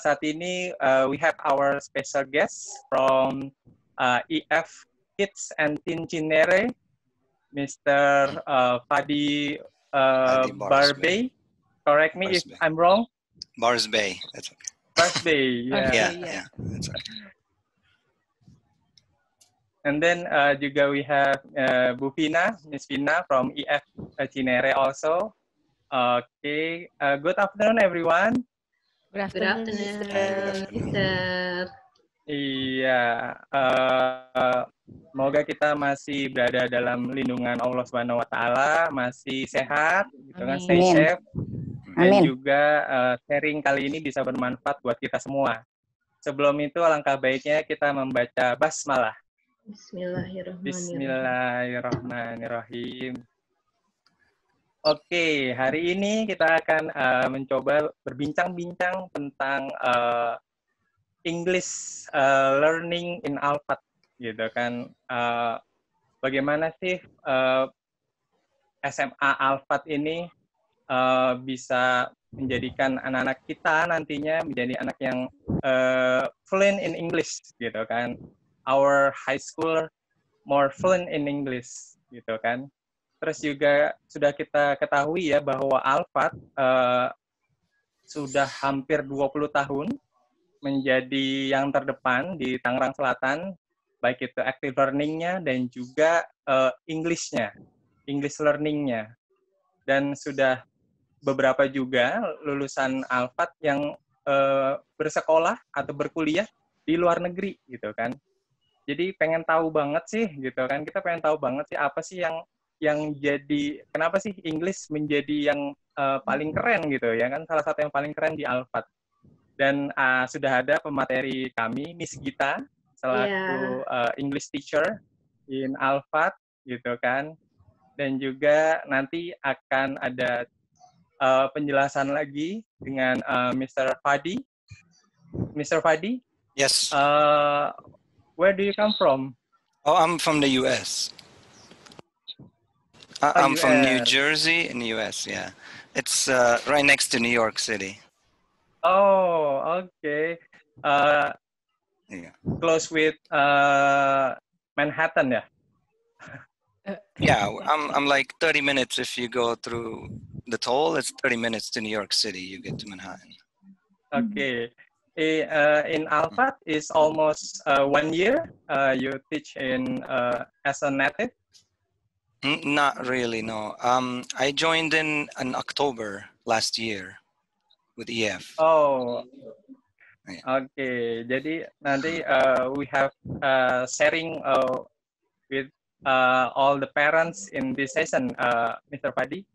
Saat ini we have our special guest from EF Kids and Teen Cinere, Mr. Fadi Barbey. Correct me if I'm wrong. Barsbey. That's okay. Barsbey, yeah. Yeah. That's okay. And then juga we have Bu Vina, Miss Vina from EF Cinere also. Okay, good afternoon everyone. Good afternoon, Mister. Iya, semoga kita masih berada dalam lindungan Allah Subhanahu Wa Taala, masih sehat, gitu kan, stay safe, dan juga sharing kali ini bisa bermanfaat buat kita semua. Sebelum itu, alangkah baiknya kita membaca basmalah. Bismillahirrahmanirrahim. Oke, hari ini kita akan mencoba berbincang-bincang tentang English learning in Alphard, gitu kan. Bagaimana sih SMA Alphard ini bisa menjadikan anak-anak kita nantinya menjadi anak yang fluent in English, gitu kan. Our high school more fluent in English, gitu kan. Terus juga sudah kita ketahui ya bahwa Alphard sudah hampir 20 tahun menjadi yang terdepan di Tangerang Selatan, baik itu active learning-nya dan juga English-nya, English learning-nya. Dan sudah beberapa juga lulusan Alphard yang bersekolah atau berkuliah di luar negeri, gitu kan. Jadi pengen tahu banget sih, gitu kan. Kita pengen tahu banget sih apa sih yang jadi, kenapa sih English menjadi yang paling keren gitu ya kan, salah satu yang paling keren di Alphard. Dan sudah ada pemateri kami, Miss Gita, selaku English teacher in Alphard, gitu kan. Dan juga nanti akan ada penjelasan lagi dengan Mr. Fadi. Mr. Fadi? Yes. Where do you come from? Oh, I'm from the U.S. I'm from New Jersey in the U.S., yeah. It's right next to New York City. Oh, okay. Close with Manhattan, yeah? Yeah, I'm like 30 minutes if you go through the toll. It's 30 minutes to New York City. You get to Manhattan. Okay. In Alphard is almost 1 year. You teach in as a native? Not really, no. I joined in October last year with EF. Oh, okay. Jadi nanti we have sharing with all the parents in this session, Mr. Fadi.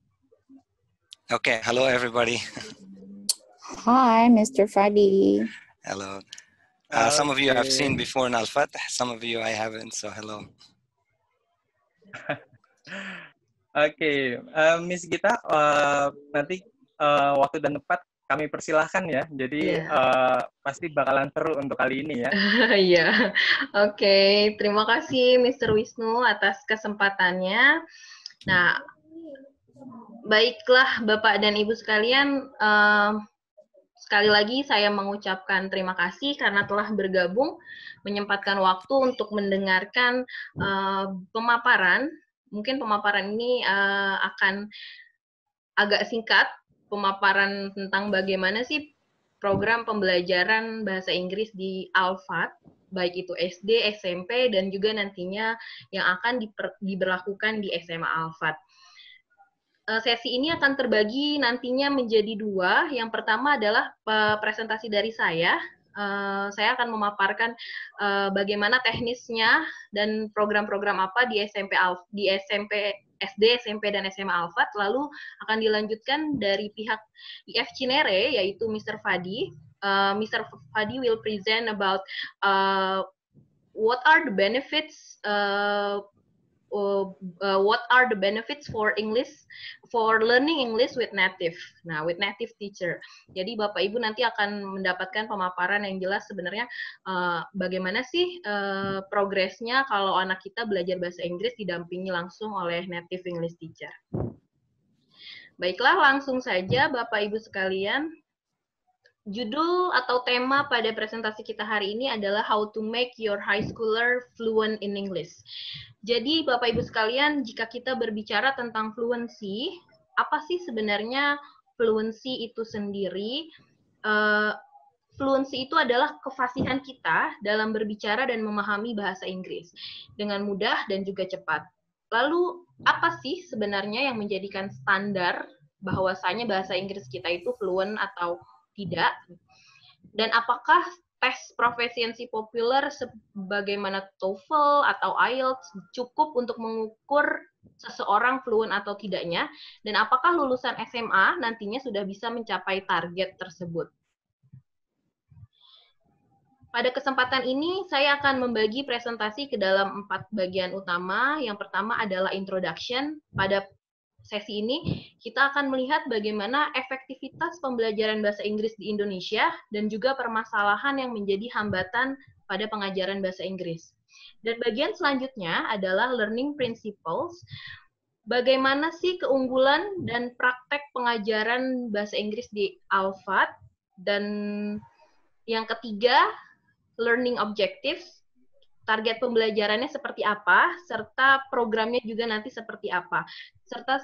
Okay, hello everybody. Hi, Mr. Fadi. Hello. Some of you I've seen before in Alphard, some of you I haven't, so hello. Oke, Miss Gita, nanti waktu dan tempat kami persilahkan ya. Jadi pasti bakalan seru untuk kali ini ya. Iya, oke. Terima kasih Mr. Wisnu atas kesempatannya. Nah, baiklah Bapak dan Ibu sekalian, sekali lagi saya mengucapkan terima kasih karena telah bergabung, menyempatkan waktu untuk mendengarkan pemaparan. Mungkin pemaparan ini akan agak singkat, pemaparan tentang bagaimana sih program pembelajaran bahasa Inggris di Alphard, baik itu SD, SMP, dan juga nantinya yang akan diberlakukan di SMA Alphard. Sesi ini akan terbagi nantinya menjadi dua. Yang pertama adalah presentasi dari saya. Saya akan memaparkan bagaimana teknisnya dan program-program apa di SMP, SD, SMP, dan SMA Alphard. Lalu akan dilanjutkan dari pihak IF Cinere, yaitu Mr. Fadi. Mr. Fadi will present about what are the benefits for English, for learning English with native. Nah, with native teacher. Jadi Bapak Ibu nanti akan mendapatkan pemaparan yang jelas sebenarnya bagaimana sih progresnya kalau anak kita belajar bahasa Inggris didampingi langsung oleh native English teacher. Baiklah, langsung saja Bapak Ibu sekalian. Judul atau tema pada presentasi kita hari ini adalah How to Make Your High Schooler Fluent in English. Jadi, Bapak Ibu sekalian, jika kita berbicara tentang fluency, apa sih sebenarnya fluency itu sendiri? Fluency itu adalah kefasihan kita dalam berbicara dan memahami bahasa Inggris dengan mudah dan juga cepat. Lalu, apa sih sebenarnya yang menjadikan standar bahwasanya bahasa Inggris kita itu fluent atau tidak? Dan apakah tes proficiency populer sebagaimana TOEFL atau IELTS cukup untuk mengukur seseorang fluent atau tidaknya? Dan apakah lulusan SMA nantinya sudah bisa mencapai target tersebut? Pada kesempatan ini, saya akan membagi presentasi ke dalam 4 bagian utama. Yang pertama adalah introduction. Pada sesi ini, kita akan melihat bagaimana efektivitas pembelajaran bahasa Inggris di Indonesia dan juga permasalahan yang menjadi hambatan pada pengajaran bahasa Inggris. Dan bagian selanjutnya adalah learning principles. Bagaimana sih keunggulan dan praktek pengajaran bahasa Inggris di Alphard. Dan yang ketiga, learning objectives. Target pembelajarannya seperti apa, serta programnya juga nanti seperti apa. Serta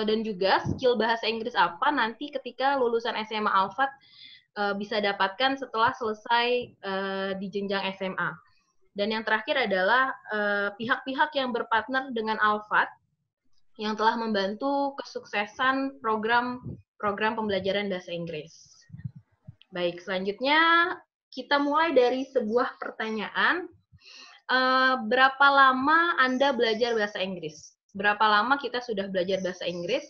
dan juga skill bahasa Inggris apa nanti ketika lulusan SMA Alphard bisa dapatkan setelah selesai di jenjang SMA. Dan yang terakhir adalah pihak-pihak yang berpartner dengan Alphard yang telah membantu kesuksesan program pembelajaran bahasa Inggris. Baik, selanjutnya kita mulai dari sebuah pertanyaan. Berapa lama Anda belajar bahasa Inggris? Berapa lama kita sudah belajar bahasa Inggris?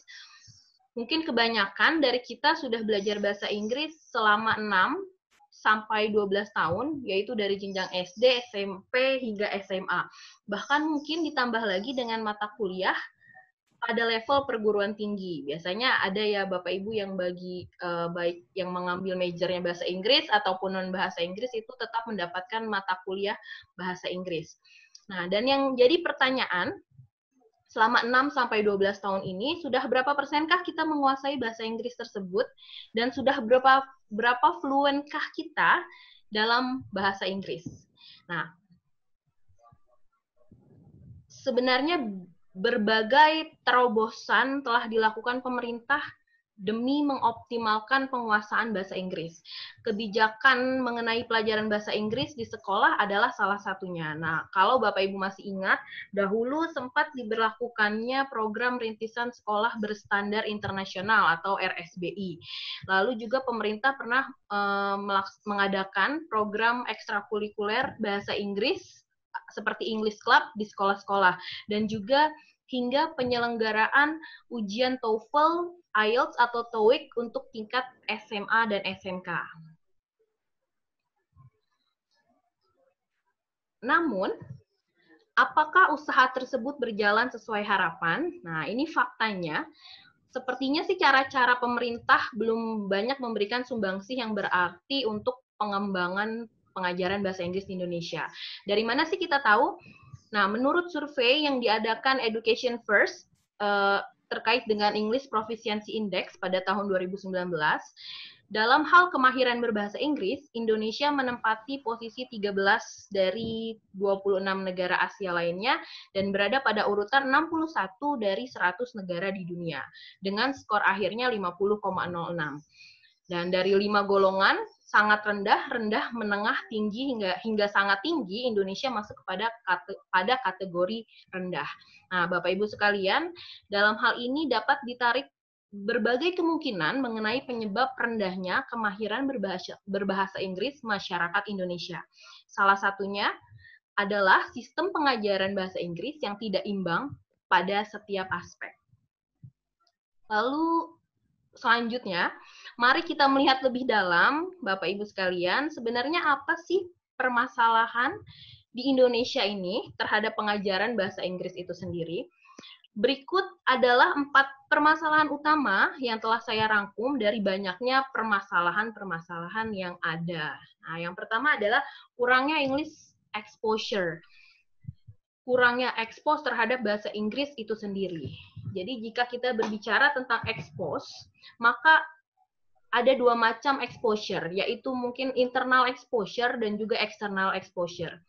Mungkin kebanyakan dari kita sudah belajar bahasa Inggris selama 6 sampai 12 tahun, yaitu dari jenjang SD, SMP, hingga SMA. Bahkan mungkin ditambah lagi dengan mata kuliah pada level perguruan tinggi. Biasanya ada ya Bapak Ibu yang baik yang mengambil majornya bahasa Inggris ataupun non bahasa Inggris itu tetap mendapatkan mata kuliah bahasa Inggris. Nah, dan yang jadi pertanyaan, selama 6 sampai 12 tahun ini sudah berapa persenkah kita menguasai bahasa Inggris tersebut dan sudah berapa fluentkah kita dalam bahasa Inggris? Nah, sebenarnya berbagai terobosan telah dilakukan pemerintah demi mengoptimalkan penguasaan bahasa Inggris. Kebijakan mengenai pelajaran bahasa Inggris di sekolah adalah salah satunya. Nah, kalau Bapak Ibu masih ingat, dahulu sempat diberlakukannya program rintisan sekolah berstandar internasional atau RSBI. Lalu juga pemerintah pernah mengadakan program ekstrakurikuler bahasa Inggris seperti English Club di sekolah-sekolah, dan juga hingga penyelenggaraan ujian TOEFL, IELTS, atau TOEIC untuk tingkat SMA dan SMK. Namun, apakah usaha tersebut berjalan sesuai harapan? Nah, ini faktanya. Sepertinya sih cara-cara pemerintah belum banyak memberikan sumbangsih yang berarti untuk pengembangan pengajaran bahasa Inggris di Indonesia. Dari mana sih kita tahu? Nah, menurut survei yang diadakan Education First terkait dengan English Proficiency Index pada tahun 2019, dalam hal kemahiran berbahasa Inggris, Indonesia menempati posisi 13 dari 26 negara Asia lainnya dan berada pada urutan 61 dari 100 negara di dunia dengan skor akhirnya 50,06. Dan dari 5 golongan, sangat rendah, rendah, menengah, tinggi, hingga sangat tinggi, Indonesia masuk pada kategori rendah. Nah, Bapak Ibu sekalian, dalam hal ini dapat ditarik berbagai kemungkinan mengenai penyebab rendahnya kemahiran berbahasa Inggris masyarakat Indonesia. Salah satunya adalah sistem pengajaran bahasa Inggris yang tidak imbang pada setiap aspek. Lalu, selanjutnya, mari kita melihat lebih dalam, Bapak Ibu sekalian, sebenarnya apa sih permasalahan di Indonesia ini terhadap pengajaran bahasa Inggris itu sendiri. Berikut adalah 4 permasalahan utama yang telah saya rangkum dari banyaknya permasalahan-permasalahan yang ada. Nah, yang pertama adalah kurangnya English exposure. Kurangnya expose terhadap bahasa Inggris itu sendiri. Jadi jika kita berbicara tentang expose, maka ada dua macam exposure, yaitu mungkin internal exposure dan juga external exposure.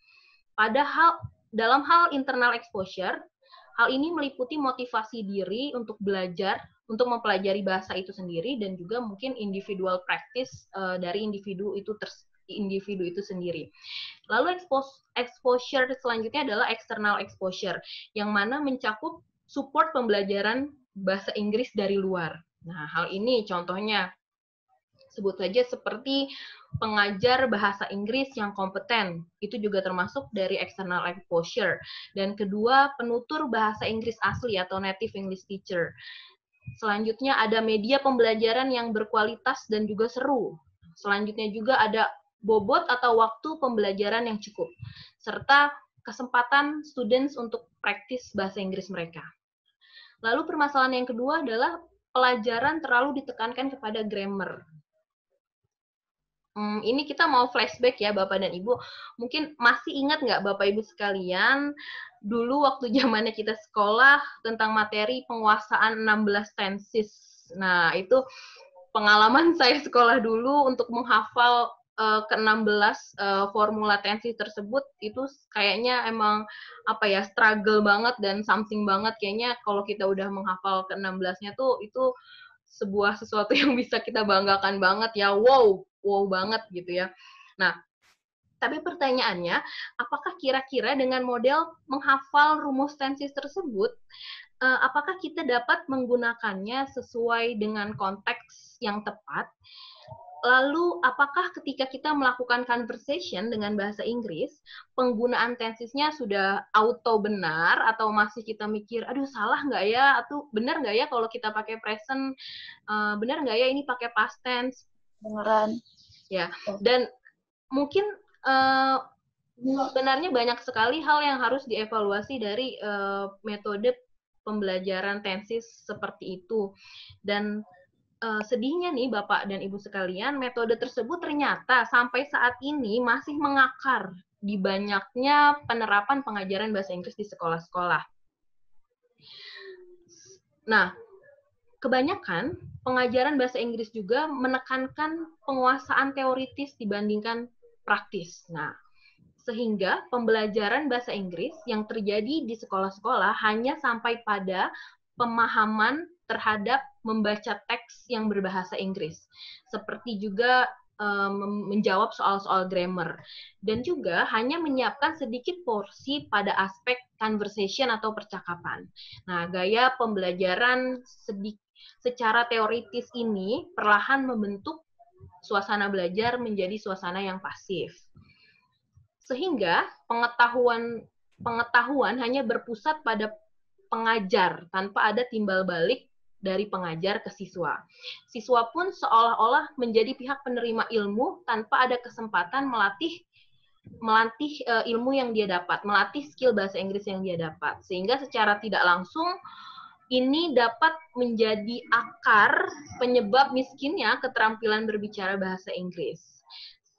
Padahal dalam hal internal exposure, hal ini meliputi motivasi diri untuk belajar, untuk mempelajari bahasa itu sendiri, dan juga mungkin individual practice dari individu itu sendiri. Lalu exposure selanjutnya adalah external exposure, yang mana mencakup support pembelajaran bahasa Inggris dari luar. Nah, hal ini contohnya sebut saja seperti pengajar bahasa Inggris yang kompeten, itu juga termasuk dari external exposure. Dan kedua, penutur bahasa Inggris asli atau native English teacher. Selanjutnya ada media pembelajaran yang berkualitas dan juga seru. Selanjutnya juga ada bobot atau waktu pembelajaran yang cukup, serta kesempatan students untuk praktis bahasa Inggris mereka. Lalu permasalahan yang kedua adalah pelajaran terlalu ditekankan kepada grammar. Ini kita mau flashback ya Bapak dan Ibu. Mungkin masih ingat nggak Bapak Ibu sekalian, dulu waktu zamannya kita sekolah tentang materi penguasaan 16 tenses. Nah, itu pengalaman saya sekolah dulu untuk menghafal ke-16 formula tensi tersebut, itu kayaknya emang struggle banget dan something banget. Kayaknya kalau kita udah menghafal ke-16-nya tuh itu sebuah sesuatu yang bisa kita banggakan banget ya. Wow banget gitu ya. Nah, tapi pertanyaannya, apakah kira-kira dengan model menghafal rumus tensis tersebut, apakah kita dapat menggunakannya sesuai dengan konteks yang tepat? Lalu, apakah ketika kita melakukan conversation dengan bahasa Inggris, penggunaan tensisnya sudah auto benar, atau masih kita mikir, aduh salah nggak ya, atau benar nggak ya kalau kita pakai present, benar nggak ya ini pakai past tense? Beneran. Ya, dan mungkin sebenarnya banyak sekali hal yang harus dievaluasi dari metode pembelajaran tensis seperti itu. Dan sedihnya nih Bapak dan Ibu sekalian, metode tersebut ternyata sampai saat ini masih mengakar di banyaknya penerapan pengajaran bahasa Inggris di sekolah-sekolah. Nah, kebanyakan pengajaran bahasa Inggris juga menekankan penguasaan teoritis dibandingkan praktis. Nah, sehingga pembelajaran bahasa Inggris yang terjadi di sekolah-sekolah hanya sampai pada pemahaman terhadap membaca teks yang berbahasa Inggris, seperti juga menjawab soal-soal grammar, dan juga hanya menyiapkan sedikit porsi pada aspek conversation atau percakapan. Nah, gaya pembelajaran secara teoritis ini perlahan membentuk suasana belajar menjadi suasana yang pasif. Sehingga pengetahuan hanya berpusat pada pengajar tanpa ada timbal balik dari pengajar ke siswa. Siswa pun seolah-olah menjadi pihak penerima ilmu tanpa ada kesempatan melatih ilmu yang dia dapat, melatih skill bahasa Inggris yang dia dapat. Sehingga secara tidak langsung ini dapat menjadi akar penyebab miskinnya keterampilan berbicara bahasa Inggris.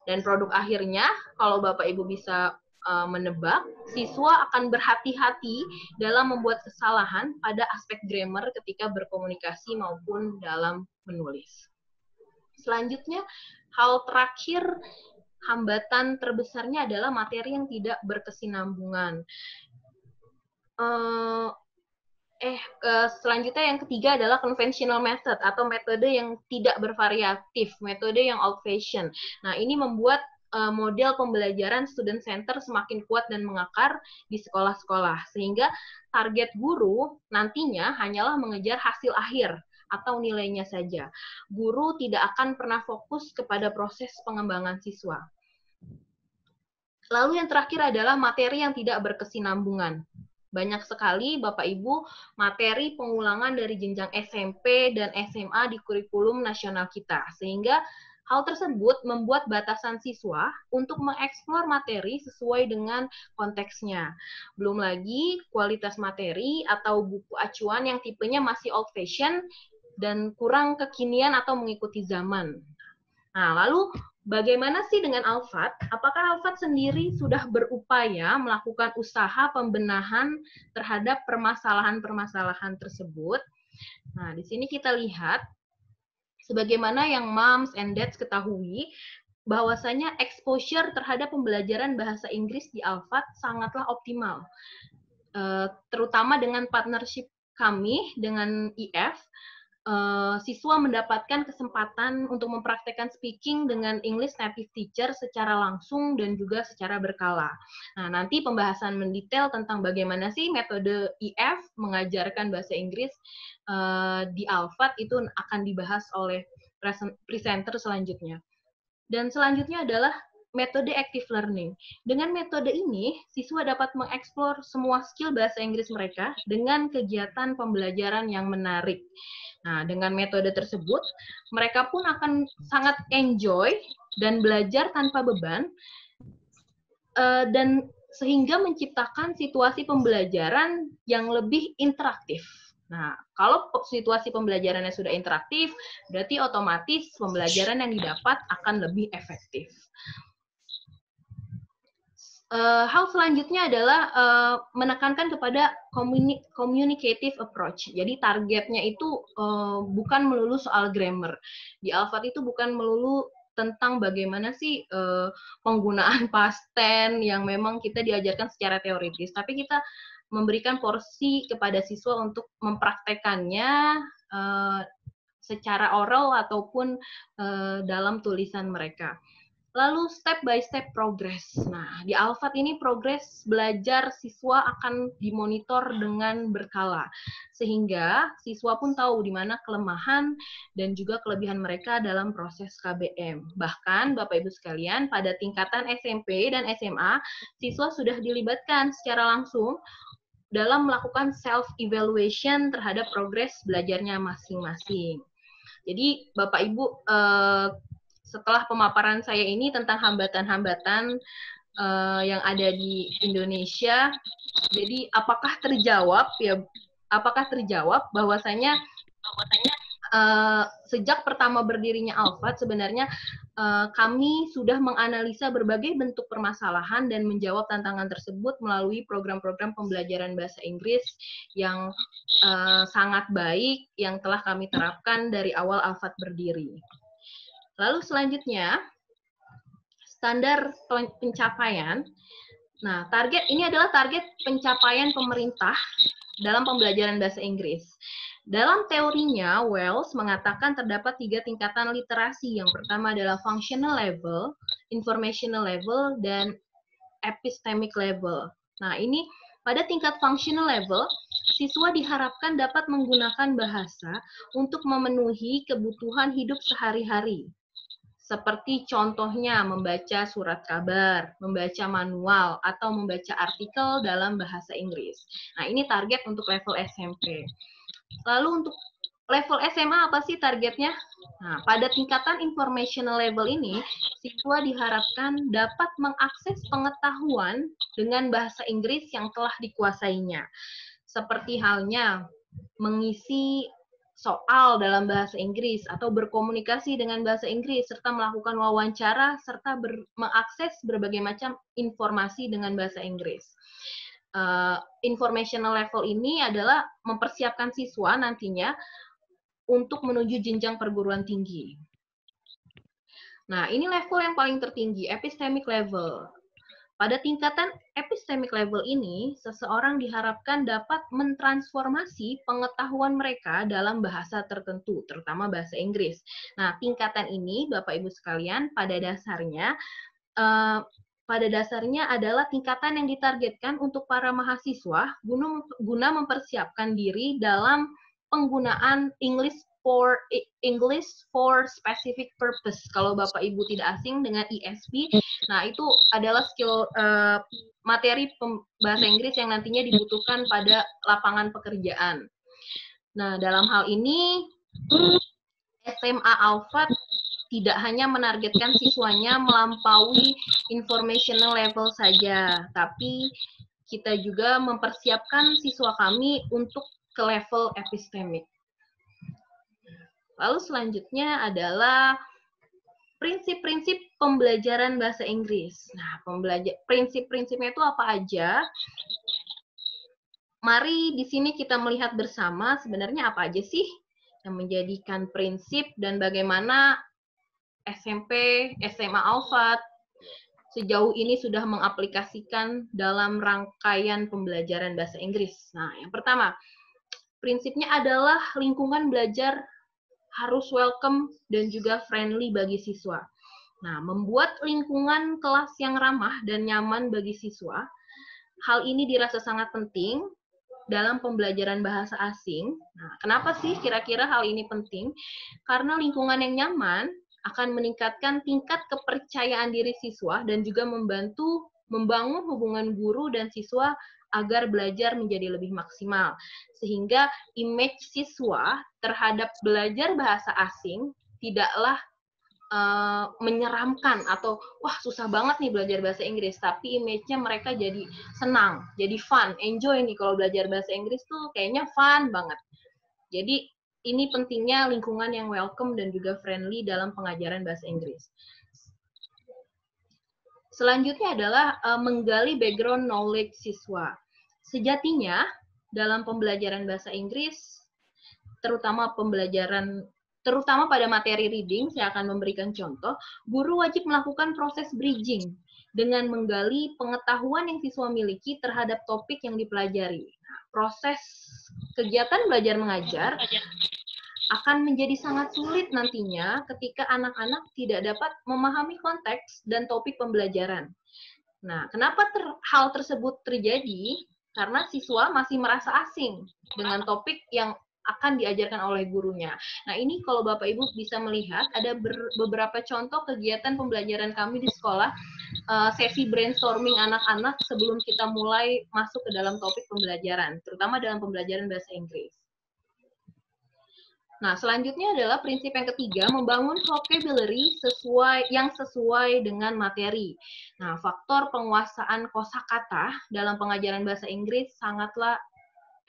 Dan produk akhirnya, kalau Bapak Ibu bisa menebak, siswa akan berhati-hati dalam membuat kesalahan pada aspek grammar ketika berkomunikasi maupun dalam menulis. Selanjutnya, hal terakhir, hambatan terbesarnya adalah materi yang tidak berkesinambungan. Selanjutnya yang ketiga adalah conventional method atau metode yang tidak bervariatif, metode yang old fashion. Nah, ini membuat model pembelajaran student center semakin kuat dan mengakar di sekolah-sekolah, sehingga target guru nantinya hanyalah mengejar hasil akhir atau nilainya saja. Guru tidak akan pernah fokus kepada proses pengembangan siswa. Lalu yang terakhir adalah materi yang tidak berkesinambungan. Banyak sekali Bapak Ibu materi pengulangan dari jenjang SMP dan SMA di kurikulum nasional kita, sehingga hal tersebut membuat batasan siswa untuk mengeksplor materi sesuai dengan konteksnya. Belum lagi kualitas materi atau buku acuan yang tipenya masih old fashion dan kurang kekinian atau mengikuti zaman. Nah, lalu bagaimana sih dengan Alphard? Apakah Alphard sendiri sudah berupaya melakukan usaha pembenahan terhadap permasalahan-permasalahan tersebut? Nah, di sini kita lihat Sebagaimana yang moms and dads ketahui, bahwasanya exposure terhadap pembelajaran bahasa Inggris di Alphard sangatlah optimal. Terutama dengan partnership kami dengan IF, siswa mendapatkan kesempatan untuk mempraktekkan speaking dengan English native teacher secara langsung dan juga secara berkala. Nah, nanti pembahasan mendetail tentang bagaimana sih metode IF mengajarkan bahasa Inggris di Alphard itu akan dibahas oleh presenter selanjutnya. Dan selanjutnya adalah metode active learning. Dengan metode ini, siswa dapat mengeksplor semua skill bahasa Inggris mereka dengan kegiatan pembelajaran yang menarik. Nah, dengan metode tersebut, mereka pun akan sangat enjoy dan belajar tanpa beban, dan sehingga menciptakan situasi pembelajaran yang lebih interaktif. Nah, kalau situasi pembelajarannya sudah interaktif, berarti otomatis pembelajaran yang didapat akan lebih efektif. Hal selanjutnya adalah menekankan kepada communicative approach. Jadi targetnya itu bukan melulu soal grammar. Di Alphard itu bukan melulu tentang bagaimana sih penggunaan past tense yang memang kita diajarkan secara teoritis, tapi kita memberikan porsi kepada siswa untuk mempraktekannya secara oral ataupun dalam tulisan mereka. Lalu step by step progress. Nah, di Alphard ini progres belajar siswa akan dimonitor dengan berkala. Sehingga siswa pun tahu di mana kelemahan dan juga kelebihan mereka dalam proses KBM. Bahkan, Bapak Ibu sekalian, pada tingkatan SMP dan SMA, siswa sudah dilibatkan secara langsung dalam melakukan self-evaluation terhadap progres belajarnya masing-masing. Jadi, Bapak Ibu, setelah pemaparan saya ini tentang hambatan-hambatan yang ada di Indonesia, jadi apakah terjawab bahwasanya sejak pertama berdirinya Alphard sebenarnya kami sudah menganalisa berbagai bentuk permasalahan dan menjawab tantangan tersebut melalui program-program pembelajaran bahasa Inggris yang sangat baik yang telah kami terapkan dari awal Alphard berdiri. Lalu selanjutnya, standar pencapaian. Nah, ini adalah target pencapaian pemerintah dalam pembelajaran bahasa Inggris. Dalam teorinya, Wells mengatakan terdapat 3 tingkatan literasi. Yang pertama adalah functional level, informational level, dan epistemic level. Nah, ini pada tingkat functional level, siswa diharapkan dapat menggunakan bahasa untuk memenuhi kebutuhan hidup sehari-hari. Seperti contohnya membaca surat kabar, membaca manual, atau membaca artikel dalam bahasa Inggris. Nah, ini target untuk level SMP. Lalu untuk level SMA apa sih targetnya? Nah, pada tingkatan informational level ini, siswa diharapkan dapat mengakses pengetahuan dengan bahasa Inggris yang telah dikuasainya. Seperti halnya mengisi soal dalam bahasa Inggris atau berkomunikasi dengan bahasa Inggris serta melakukan wawancara serta mengakses berbagai macam informasi dengan bahasa Inggris. Informational level ini adalah mempersiapkan siswa nantinya untuk menuju jenjang perguruan tinggi. Nah, ini level yang paling tertinggi, epistemic level. Pada tingkatan epistemic level ini, seseorang diharapkan dapat mentransformasi pengetahuan mereka dalam bahasa tertentu, terutama bahasa Inggris. Nah, tingkatan ini, Bapak Ibu sekalian, pada dasarnya adalah tingkatan yang ditargetkan untuk para mahasiswa guna mempersiapkan diri dalam penggunaan English for specific purpose. Kalau Bapak Ibu tidak asing dengan ESP, nah itu adalah skill materi bahasa Inggris yang nantinya dibutuhkan pada lapangan pekerjaan. Nah, dalam hal ini SMA Alphard tidak hanya menargetkan siswanya melampaui informational level saja, tapi kita juga mempersiapkan siswa kami untuk ke level epistemic. Lalu selanjutnya adalah prinsip-prinsip pembelajaran bahasa Inggris. Nah, prinsip-prinsipnya itu apa aja? Mari di sini kita melihat bersama sebenarnya apa aja sih yang menjadikan prinsip dan bagaimana SMP, SMA Alfat sejauh ini sudah mengaplikasikan dalam rangkaian pembelajaran bahasa Inggris. Nah, yang pertama, prinsipnya adalah lingkungan belajar harus welcome dan juga friendly bagi siswa. Nah, membuat lingkungan kelas yang ramah dan nyaman bagi siswa, hal ini dirasa sangat penting dalam pembelajaran bahasa asing. Nah, kenapa sih kira-kira hal ini penting? Karena lingkungan yang nyaman akan meningkatkan tingkat kepercayaan diri siswa dan juga membantu membangun hubungan guru dan siswa agar belajar menjadi lebih maksimal. Sehingga image siswa terhadap belajar bahasa asing tidaklah menyeramkan atau wah susah banget nih belajar bahasa Inggris, tapi image-nya mereka jadi senang, jadi fun, enjoy nih kalau belajar bahasa Inggris tuh kayaknya fun banget. Jadi ini pentingnya lingkungan yang welcome dan juga friendly dalam pengajaran bahasa Inggris. Selanjutnya adalah menggali background knowledge siswa. Sejatinya dalam pembelajaran bahasa Inggris, terutama pada materi reading, saya akan memberikan contoh, guru wajib melakukan proses bridging dengan menggali pengetahuan yang siswa miliki terhadap topik yang dipelajari. Nah, proses kegiatan belajar mengajar akan menjadi sangat sulit nantinya ketika anak-anak tidak dapat memahami konteks dan topik pembelajaran. Nah, kenapa hal tersebut terjadi? Karena siswa masih merasa asing dengan topik yang akan diajarkan oleh gurunya. Nah, ini kalau Bapak Ibu bisa melihat, ada beberapa contoh kegiatan pembelajaran kami di sekolah, sesi brainstorming anak-anak sebelum kita mulai masuk ke dalam topik pembelajaran, terutama dalam pembelajaran bahasa Inggris. Nah, selanjutnya adalah prinsip yang ketiga, membangun vocabulary yang sesuai dengan materi. Nah, faktor penguasaan kosakata dalam pengajaran bahasa Inggris sangatlah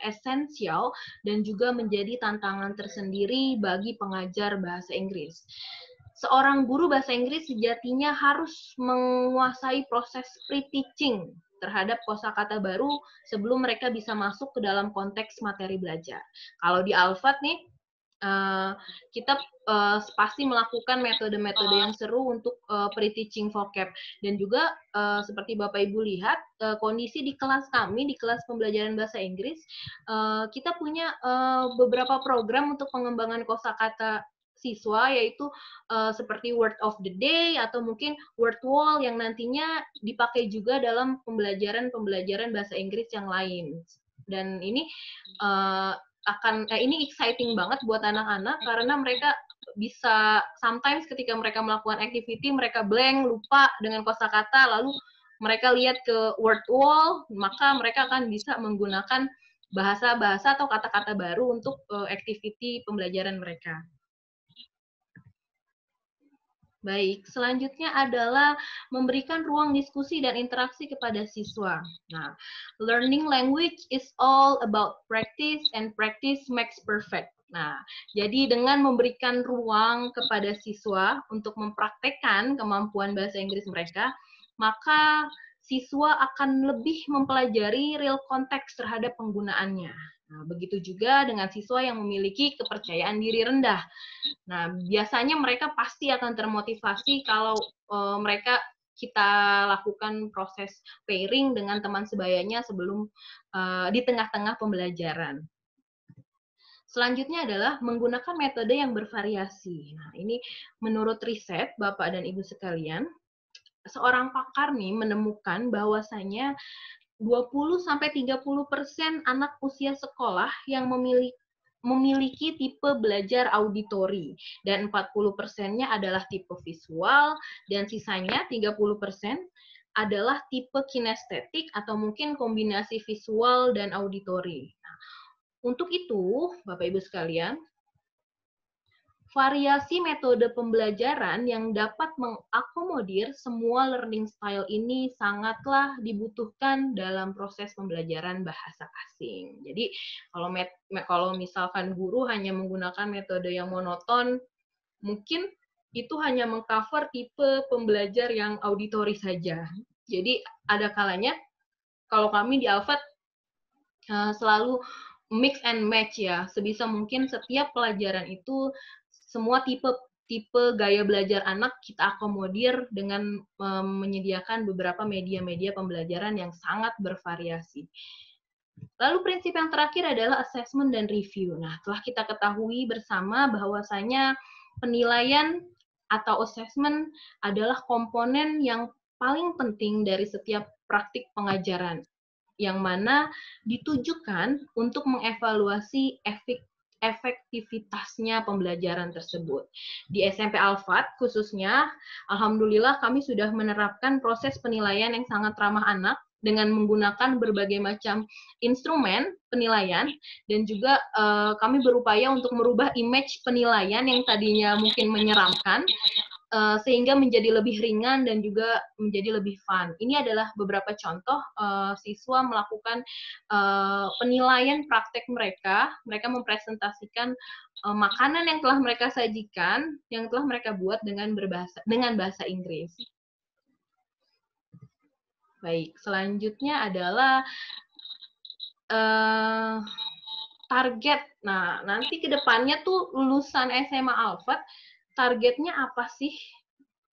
esensial dan juga menjadi tantangan tersendiri bagi pengajar bahasa Inggris. Seorang guru bahasa Inggris sejatinya harus menguasai proses pre-teaching terhadap kosakata baru sebelum mereka bisa masuk ke dalam konteks materi belajar. Kalau di Alfat nih, kita pasti melakukan metode-metode yang seru untuk pre-teaching vocab. Dan juga seperti Bapak Ibu lihat, kondisi di kelas kami, di kelas pembelajaran bahasa Inggris, kita punya beberapa program untuk pengembangan kosakata siswa, yaitu seperti word of the day atau mungkin word wall yang nantinya dipakai juga dalam pembelajaran bahasa Inggris yang lain. Dan ini ini exciting banget buat anak-anak karena mereka bisa sometimes ketika mereka melakukan activity mereka blank, lupa dengan kosakata, lalu mereka lihat ke word wall, maka mereka akan bisa menggunakan bahasa-bahasa atau kata-kata baru untuk activity pembelajaran mereka. Baik, selanjutnya adalah memberikan ruang diskusi dan interaksi kepada siswa. Nah, learning language is all about practice and practice makes perfect. Nah, jadi dengan memberikan ruang kepada siswa untuk mempraktekkan kemampuan bahasa Inggris mereka, maka siswa akan lebih mempelajari real konteks terhadap penggunaannya. Nah, begitu juga dengan siswa yang memiliki kepercayaan diri rendah. Nah, biasanya mereka pasti akan termotivasi kalau kita lakukan proses pairing dengan teman sebayanya sebelum di tengah-tengah pembelajaran. Selanjutnya adalah menggunakan metode yang bervariasi. Nah, ini menurut riset Bapak dan Ibu sekalian, seorang pakar nih menemukan bahwasanya 20-30% anak usia sekolah yang memiliki tipe belajar auditori, dan 40%-nya adalah tipe visual, dan sisanya 30% adalah tipe kinestetik atau mungkin kombinasi visual dan auditori. Nah, untuk itu, Bapak Ibu sekalian, variasi metode pembelajaran yang dapat mengakomodir semua learning style ini sangatlah dibutuhkan dalam proses pembelajaran bahasa asing. Jadi, kalau misalkan guru hanya menggunakan metode yang monoton, mungkin itu hanya mengcover tipe pembelajar yang auditori saja. Jadi, ada kalanya, kalau kami di Alfat selalu mix and match ya, sebisa mungkin setiap pelajaran itu semua tipe gaya belajar anak kita akomodir dengan menyediakan beberapa media-media pembelajaran yang sangat bervariasi. Lalu prinsip yang terakhir adalah assessment dan review. Nah, telah kita ketahui bersama bahwasanya penilaian atau assessment adalah komponen yang paling penting dari setiap praktik pengajaran, yang mana ditujukan untuk mengevaluasi efektivitasnya pembelajaran tersebut. Di SMP Al-Fat khususnya, alhamdulillah kami sudah menerapkan proses penilaian yang sangat ramah anak dengan menggunakan berbagai macam instrumen penilaian, dan juga kami berupaya untuk merubah image penilaian yang tadinya mungkin menyeramkan, sehingga menjadi lebih ringan dan juga menjadi lebih fun. Ini adalah beberapa contoh siswa melakukan penilaian praktek mereka. Mereka mempresentasikan makanan yang telah mereka sajikan, yang telah mereka buat dengan bahasa Inggris. Baik, selanjutnya adalah target. Nah, nanti ke depannya tuh lulusan SMA Al-Fat targetnya apa sih?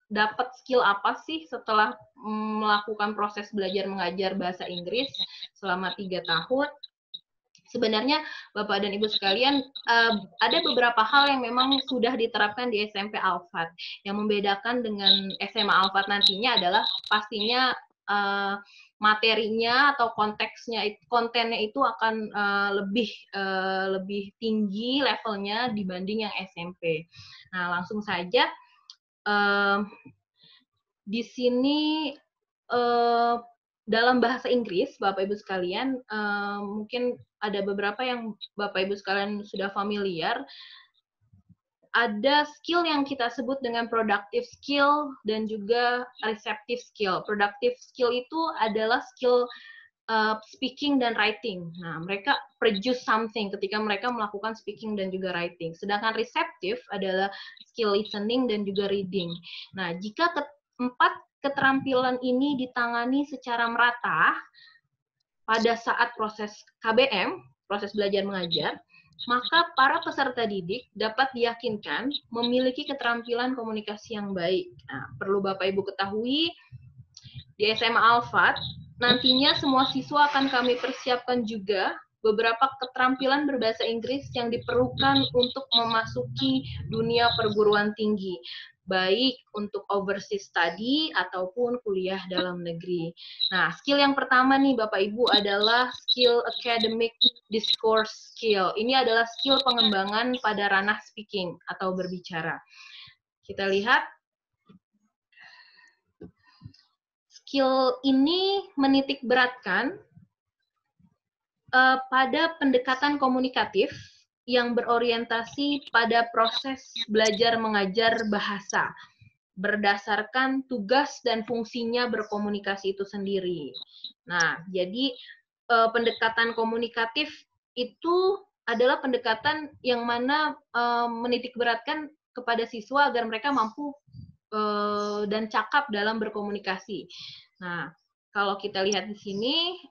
Dapat skill apa sih setelah melakukan proses belajar mengajar bahasa Inggris selama 3 tahun? Sebenarnya Bapak dan Ibu sekalian, ada beberapa hal yang memang sudah diterapkan di SMP Al-Fat. Yang membedakan dengan SMA Al-Fat nantinya adalah pastinya materinya atau kontennya itu akan lebih tinggi levelnya dibanding yang SMP. Nah, langsung saja di sini dalam bahasa Inggris, Bapak Ibu sekalian, mungkin ada beberapa yang Bapak Ibu sekalian sudah familiar. Ada skill yang kita sebut dengan productive skill dan juga receptive skill. Productive skill itu adalah skill speaking dan writing. Nah, mereka produce something ketika mereka melakukan speaking dan juga writing. Sedangkan receptive adalah skill listening dan juga reading. Nah, jika keempat keterampilan ini ditangani secara merata pada saat proses KBM, proses belajar mengajar, maka para peserta didik dapat diyakinkan memiliki keterampilan komunikasi yang baik. Nah, perlu Bapak Ibu ketahui, di SMA Al-Fat, nantinya semua siswa akan kami persiapkan juga beberapa keterampilan berbahasa Inggris yang diperlukan untuk memasuki dunia perguruan tinggi, baik untuk overseas study ataupun kuliah dalam negeri. Nah, skill yang pertama nih Bapak Ibu adalah skill academic discourse skill. Ini adalah skill pengembangan pada ranah speaking atau berbicara. Kita lihat. Skill ini menitik beratkan pada pendekatan komunikatif yang berorientasi pada proses belajar mengajar bahasa berdasarkan tugas dan fungsinya berkomunikasi itu sendiri. Nah, jadi pendekatan komunikatif itu adalah pendekatan yang mana menitik beratkan kepada siswa agar mereka mampu dan cakap dalam berkomunikasi. Nah, kalau kita lihat di sini,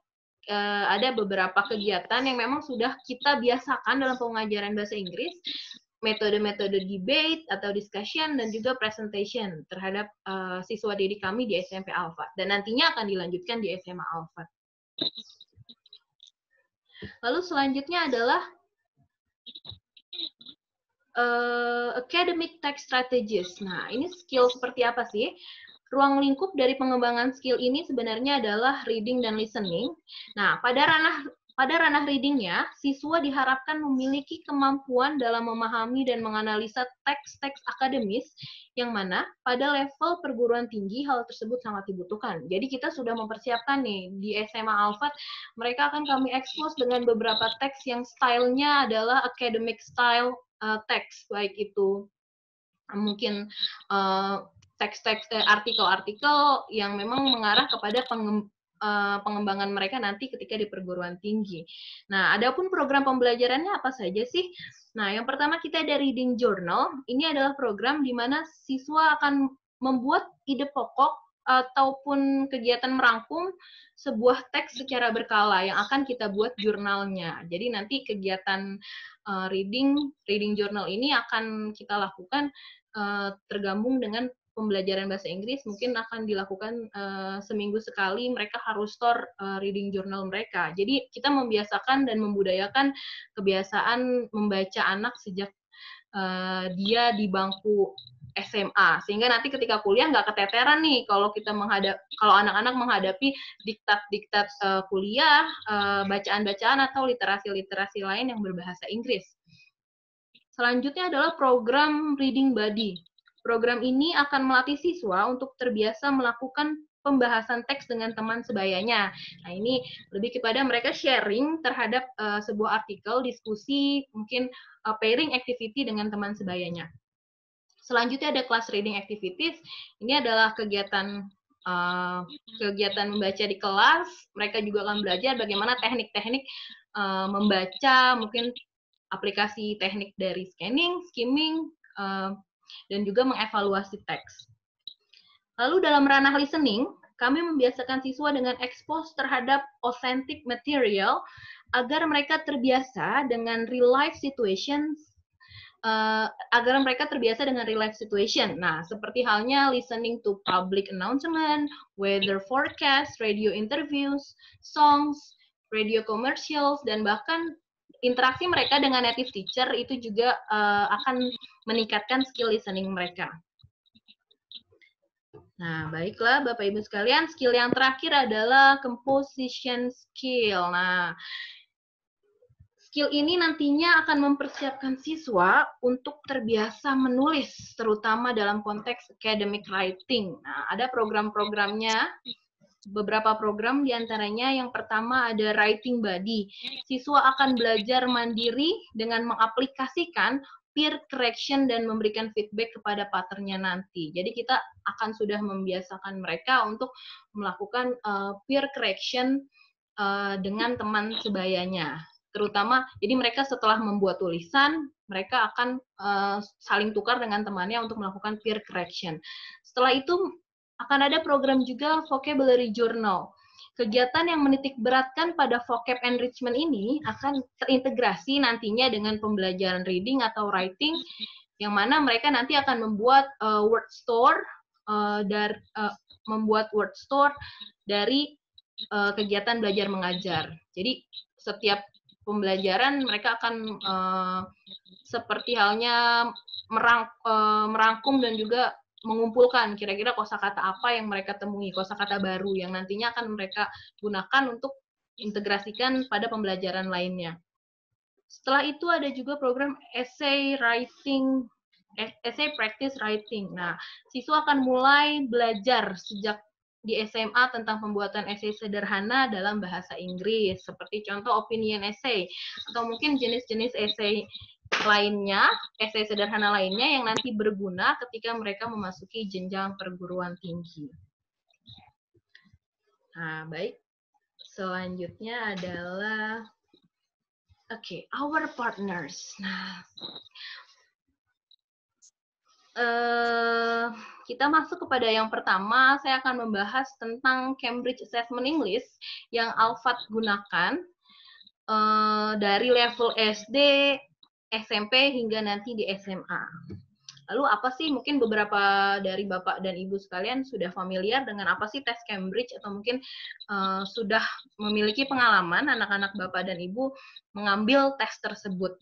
ada beberapa kegiatan yang memang sudah kita biasakan dalam pengajaran bahasa Inggris, metode-metode debate atau discussion dan juga presentation terhadap siswa didik kami di SMP Al-Fat. Dan nantinya akan dilanjutkan di SMA Al-Fat. Lalu selanjutnya adalah academic text strategies. Nah, ini skill seperti apa sih? Ruang lingkup dari pengembangan skill ini sebenarnya adalah reading dan listening. Nah, pada ranah readingnya, siswa diharapkan memiliki kemampuan dalam memahami dan menganalisa teks-teks akademis, yang mana pada level perguruan tinggi hal tersebut sangat dibutuhkan. Jadi kita sudah mempersiapkan nih, di SMA Al-Fat, mereka akan kami expose dengan beberapa teks yang stylenya adalah academic style teks, baik itu mungkin teks-teks artikel-artikel yang memang mengarah kepada pengembangan mereka nanti ketika di perguruan tinggi. Nah, adapun program pembelajarannya apa saja sih? Nah, yang pertama kita ada reading journal. Ini adalah program di mana siswa akan membuat ide pokok ataupun kegiatan merangkum sebuah teks secara berkala yang akan kita buat jurnalnya. Jadi nanti kegiatan reading journal ini akan kita lakukan tergabung dengan pembelajaran bahasa Inggris. Mungkin akan dilakukan seminggu sekali, mereka harus store reading journal mereka. Jadi kita membiasakan dan membudayakan kebiasaan membaca anak sejak dia di bangku SMA, sehingga nanti ketika kuliah nggak keteteran nih kalau kalau anak-anak menghadapi diktat-diktat kuliah, bacaan-bacaan atau literasi-literasi lain yang berbahasa Inggris. Selanjutnya adalah program Reading Buddy. Program ini akan melatih siswa untuk terbiasa melakukan pembahasan teks dengan teman sebayanya. Nah, ini lebih kepada mereka sharing terhadap sebuah artikel, diskusi, mungkin pairing activity dengan teman sebayanya. Selanjutnya ada class reading activities. Ini adalah kegiatan membaca di kelas. Mereka juga akan belajar bagaimana teknik-teknik membaca, mungkin aplikasi teknik dari scanning, skimming, dan juga mengevaluasi teks. Lalu dalam ranah listening, kami membiasakan siswa dengan expose terhadap authentic material agar mereka terbiasa dengan real life situations, Nah, seperti halnya listening to public announcement, weather forecast, radio interviews, songs, radio commercials, dan bahkan interaksi mereka dengan native teacher itu juga akan meningkatkan skill listening mereka. Nah, baiklah Bapak Ibu sekalian, skill yang terakhir adalah composition skill. Nah, skill ini nantinya akan mempersiapkan siswa untuk terbiasa menulis, terutama dalam konteks academic writing. Nah, ada program-programnya, beberapa program diantaranya yang pertama ada Writing Buddy. Siswa akan belajar mandiri dengan mengaplikasikan peer correction dan memberikan feedback kepada partnernya nanti. Jadi kita akan sudah membiasakan mereka untuk melakukan peer correction dengan teman sebayanya. Terutama, jadi mereka setelah membuat tulisan, mereka akan saling tukar dengan temannya untuk melakukan peer correction. Setelah itu, akan ada program juga vocabulary journal. Kegiatan yang menitik beratkan pada vocab enrichment ini akan terintegrasi nantinya dengan pembelajaran reading atau writing, yang mana mereka nanti akan membuat word store dari kegiatan belajar mengajar. Jadi setiap pembelajaran mereka akan seperti halnya merangkum dan juga mengumpulkan kira-kira kosakata apa yang mereka temui, kosakata baru yang nantinya akan mereka gunakan untuk integrasikan pada pembelajaran lainnya. Setelah itu ada juga program essay practice writing. Nah, siswa akan mulai belajar sejak di SMA tentang pembuatan esai sederhana dalam bahasa Inggris, seperti contoh opinion essay, atau mungkin jenis-jenis esai lainnya, esai sederhana lainnya yang nanti berguna ketika mereka memasuki jenjang perguruan tinggi. Nah, baik. Selanjutnya adalah our partners. Nah, kita masuk kepada yang pertama. Saya akan membahas tentang Cambridge Assessment English yang Alphard gunakan dari level SD, SMP hingga nanti di SMA. Lalu apa sih, mungkin beberapa dari Bapak dan Ibu sekalian sudah familiar dengan apa sih tes Cambridge, atau mungkin sudah memiliki pengalaman anak-anak Bapak dan Ibu mengambil tes tersebut.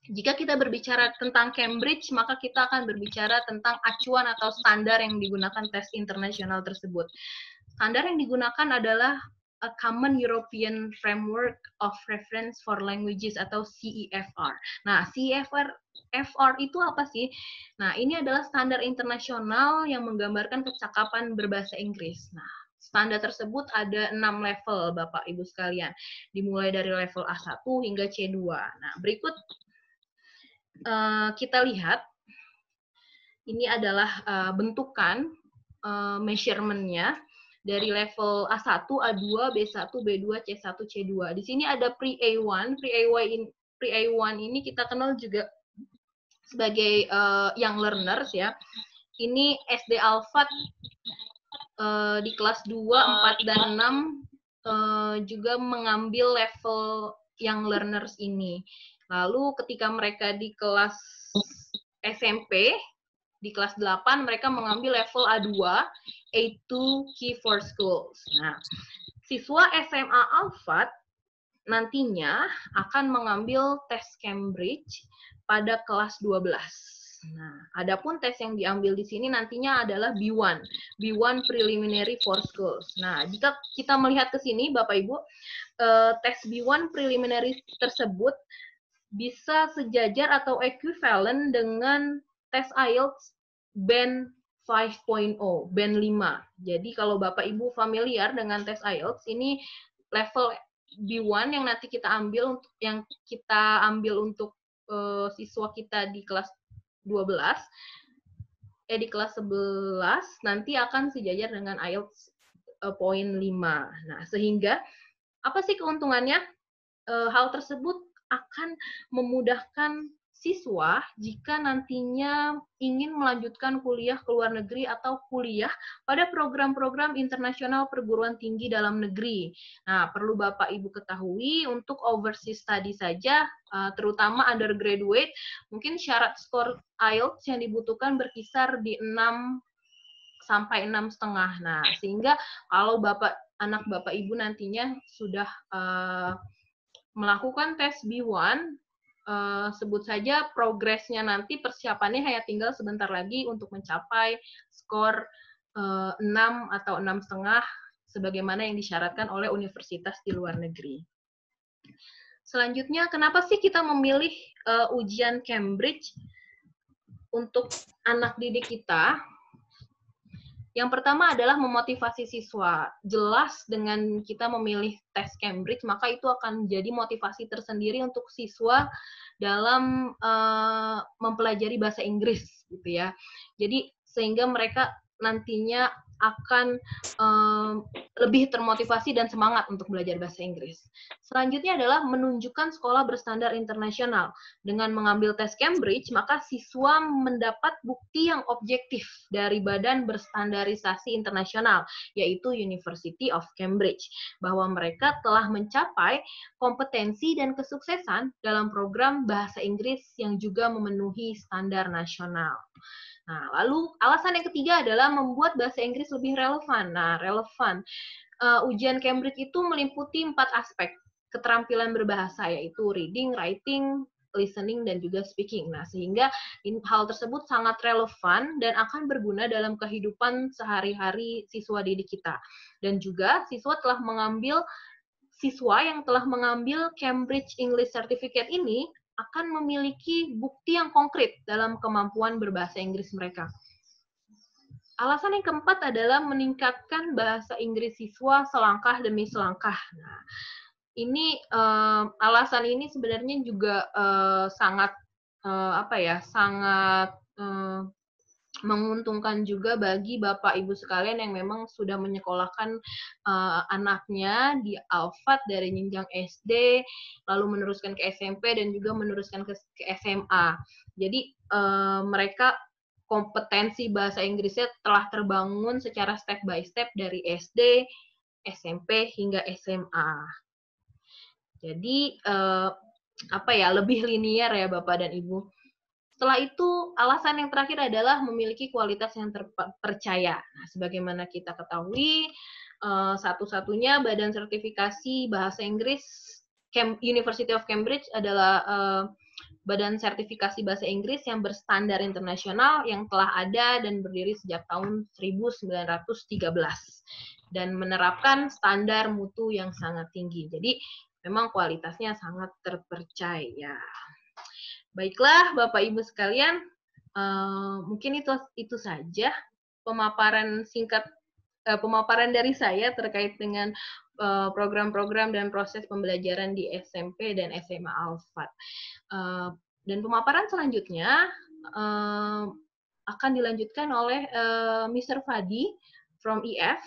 Jika kita berbicara tentang Cambridge, maka kita akan berbicara tentang acuan atau standar yang digunakan tes internasional tersebut. Standar yang digunakan adalah a Common European Framework of Reference for Languages atau CEFR. Nah, CEFR itu apa sih? Nah, ini adalah standar internasional yang menggambarkan kecakapan berbahasa Inggris. Nah, standar tersebut ada 6 level, Bapak Ibu sekalian. Dimulai dari level A1 hingga C2. Nah, berikut kita lihat, ini adalah bentukan measurement-nya dari level A1, A2, B1, B2, C1, C2. Di sini ada pre-A1. Pre-A1 ini kita kenal juga sebagai young learners ya. Ini SD Alphard di kelas 2, 4, dan 6 juga mengambil level young learners ini. Lalu ketika mereka di kelas SMP, di kelas 8 mereka mengambil level A2, A2 Key for Schools. Nah, siswa SMA Al-Fat nantinya akan mengambil tes Cambridge pada kelas 12. Nah, adapun tes yang diambil di sini nantinya adalah B1 Preliminary for Schools. Nah, jika kita melihat ke sini, Bapak Ibu, tes B1 Preliminary tersebut bisa sejajar atau ekuivalen dengan tes IELTS band 5.0, band 5. Jadi kalau Bapak Ibu familiar dengan tes IELTS, ini level B1 yang nanti kita ambil untuk siswa kita di kelas 12, di kelas 11 nanti akan sejajar dengan IELTS poin 5. Nah, sehingga apa sih keuntungannya? Hal tersebut akan memudahkan siswa jika nantinya ingin melanjutkan kuliah ke luar negeri atau kuliah pada program-program internasional perguruan tinggi dalam negeri. Nah, perlu Bapak Ibu ketahui untuk overseas study saja, terutama undergraduate, mungkin syarat skor IELTS yang dibutuhkan berkisar di 6 sampai 6,5. Nah, sehingga kalau anak Bapak Ibu nantinya sudah melakukan tes B1, sebut saja progresnya nanti persiapannya hanya tinggal sebentar lagi untuk mencapai skor 6 atau 6,5 sebagaimana yang disyaratkan oleh universitas di luar negeri. Selanjutnya, kenapa sih kita memilih ujian Cambridge untuk anak didik kita? Yang pertama adalah memotivasi siswa. Jelas dengan kita memilih tes Cambridge, maka itu akan menjadi motivasi tersendiri untuk siswa dalam mempelajari bahasa Inggris, gitu ya. Jadi sehingga mereka nantinya akan lebih termotivasi dan semangat untuk belajar bahasa Inggris. Selanjutnya adalah menunjukkan sekolah berstandar internasional. Dengan mengambil tes Cambridge, maka siswa mendapat bukti yang objektif dari badan berstandarisasi internasional, yaitu University of Cambridge, bahwa mereka telah mencapai kompetensi dan kesuksesan dalam program bahasa Inggris yang juga memenuhi standar nasional. Nah, lalu alasan yang ketiga adalah membuat bahasa Inggris lebih relevan. Nah, relevan. Ujian Cambridge itu meliputi 4 aspek keterampilan berbahasa, yaitu reading, writing, listening, dan juga speaking. Nah, sehingga hal tersebut sangat relevan dan akan berguna dalam kehidupan sehari-hari siswa didik kita. Dan juga siswa yang telah mengambil Cambridge English Certificate ini akan memiliki bukti yang konkret dalam kemampuan berbahasa Inggris mereka. Alasan yang keempat adalah meningkatkan bahasa Inggris siswa selangkah demi selangkah. Nah, ini alasan ini sebenarnya juga sangat menguntungkan juga bagi Bapak Ibu sekalian yang memang sudah menyekolahkan anaknya di Al-Fat dari jenjang SD, lalu meneruskan ke SMP dan juga meneruskan ke SMA. Jadi mereka kompetensi bahasa Inggrisnya telah terbangun secara step by step dari SD, SMP hingga SMA. Jadi lebih linear ya Bapak dan Ibu. Setelah itu, alasan yang terakhir adalah memiliki kualitas yang terpercaya. Nah, sebagaimana kita ketahui, satu-satunya badan sertifikasi bahasa Inggris University of Cambridge adalah badan sertifikasi bahasa Inggris yang berstandar internasional yang telah ada dan berdiri sejak tahun 1913 dan menerapkan standar mutu yang sangat tinggi. Jadi, memang kualitasnya sangat terpercaya. Baiklah, Bapak Ibu sekalian, mungkin itu saja pemaparan dari saya terkait dengan program-program dan proses pembelajaran di SMP dan SMA Al-Fat. Dan pemaparan selanjutnya akan dilanjutkan oleh Mr. Fadi from EF